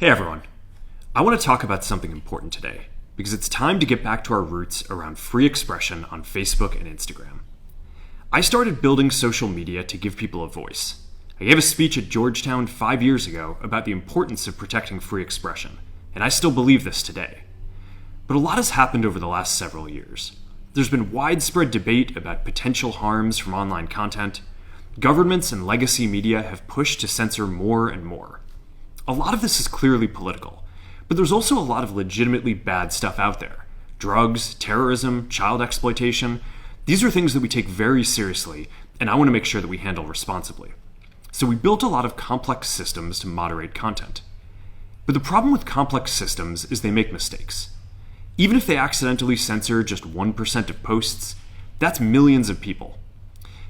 Hey everyone, I want to talk about something important today because it's time to get back to our roots around free expression on Facebook and Instagram. I started building social media to give people a voice. I gave a speech at Georgetown 5 years ago about the importance of protecting free expression, and I still believe this today. But a lot has happened over the last several years. There's been widespread debate about potential harms from online content. Governments and legacy media have pushed to censor more and more. A lot of this is clearly political, but there's also a lot of legitimately bad stuff out there. Drugs, terrorism, child exploitation. These are things that we take very seriously, and I want to make sure that we handle responsibly. So we built a lot of complex systems to moderate content. But the problem with complex systems is they make mistakes. Even if they accidentally censor just 1% of posts, that's millions of people.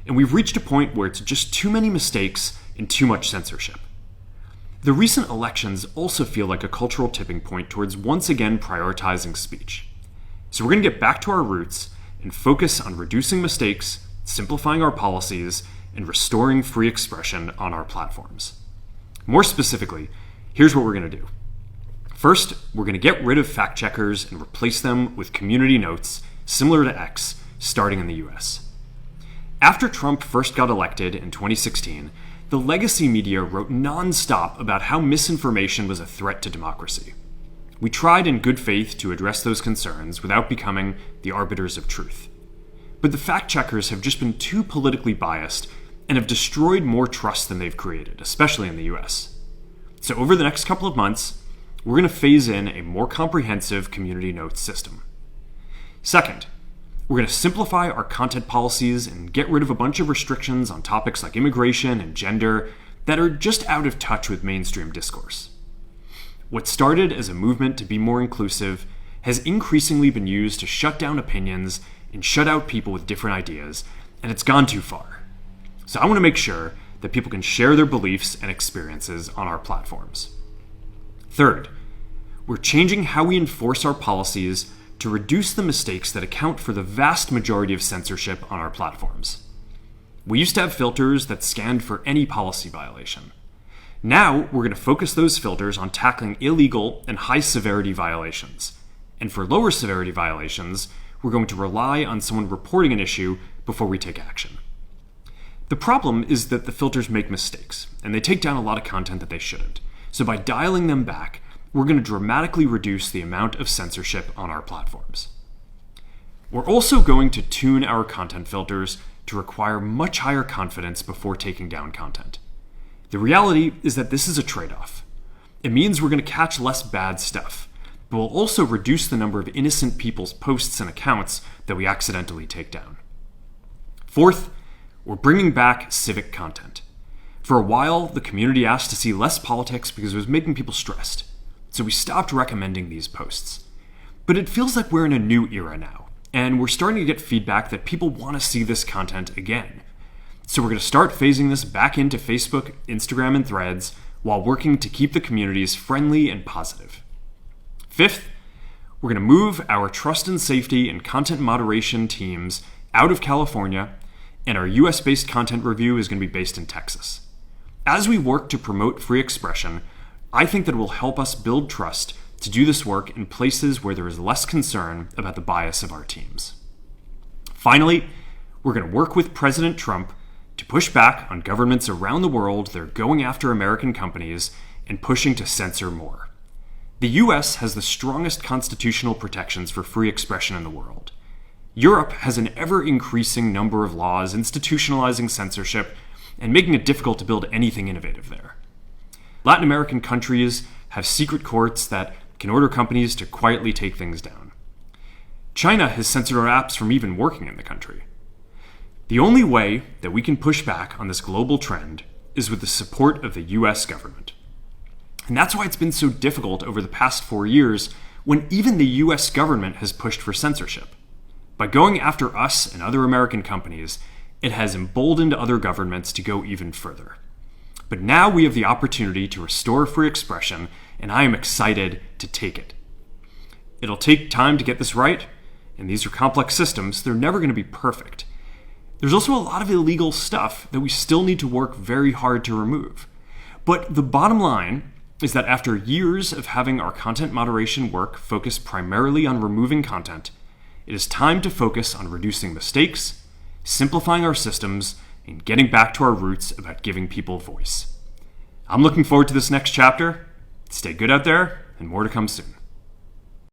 And we've reached a point where it's just too many mistakes and too much censorship. The recent elections also feel like a cultural tipping point towards once again prioritizing speech. So we're going to get back to our roots and focus on reducing mistakes, simplifying our policies, and restoring free expression on our platforms. More specifically, here's what we're going to do. First, we're going to get rid of fact checkers and replace them with community notes similar to X, starting in the US. After Trump first got elected in 2016, the legacy media wrote non-stop about how misinformation was a threat to democracy. We tried in good faith to address those concerns without becoming the arbiters of truth. But the fact-checkers have just been too politically biased and have destroyed more trust than they've created, especially in the US. So over the next couple of months, we're going to phase in a more comprehensive community notes system. Second, we're going to simplify our content policies and get rid of a bunch of restrictions on topics like immigration and gender that are just out of touch with mainstream discourse. What started as a movement to be more inclusive has increasingly been used to shut down opinions and shut out people with different ideas, and it's gone too far. So I want to make sure that people can share their beliefs and experiences on our platforms. Third, we're changing how we enforce our policies to reduce the mistakes that account for the vast majority of censorship on our platforms. We used to have filters that scanned for any policy violation. Now, we're going to focus those filters on tackling illegal and high-severity violations. And for lower severity violations, we're going to rely on someone reporting an issue before we take action. The problem is that the filters make mistakes, and they take down a lot of content that they shouldn't. So by dialing them back, we're going to dramatically reduce the amount of censorship on our platforms. We're also going to tune our content filters to require much higher confidence before taking down content. The reality is that this is a trade-off. It means we're going to catch less bad stuff, but we'll also reduce the number of innocent people's posts and accounts that we accidentally take down. Fourth, we're bringing back civic content. For a while, the community asked to see less politics because it was making people stressed. So we stopped recommending these posts. But it feels like we're in a new era now, and we're starting to get feedback that people want to see this content again. So we're going to start phasing this back into Facebook, Instagram, and Threads while working to keep the communities friendly and positive. Fifth, we're going to move our trust and safety and content moderation teams out of California, and our US-based content review is going to be based in Texas. As we work to promote free expression, I think that it will help us build trust to do this work in places where there is less concern about the bias of our teams. Finally, we're going to work with President Trump to push back on governments around the world that are going after American companies and pushing to censor more. The US has the strongest constitutional protections for free expression in the world. Europe has an ever-increasing number of laws institutionalizing censorship and making it difficult to build anything innovative there. Latin American countries have secret courts that can order companies to quietly take things down. China has censored our apps from even working in the country. The only way that we can push back on this global trend is with the support of the US government. And that's why it's been so difficult over the past 4 years when even the US government has pushed for censorship. By going after us and other American companies, it has emboldened other governments to go even further. But now we have the opportunity to restore free expression, and I am excited to take it. It'll take time to get this right, and these are complex systems. They're never going to be perfect. There's also a lot of illegal stuff that we still need to work very hard to remove. But the bottom line is that after years of having our content moderation work focus primarily on removing content, it is time to focus on reducing mistakes, simplifying our systems, and getting back to our roots about giving people voice. I'm looking forward to this next chapter. Stay good out there, and more to come soon.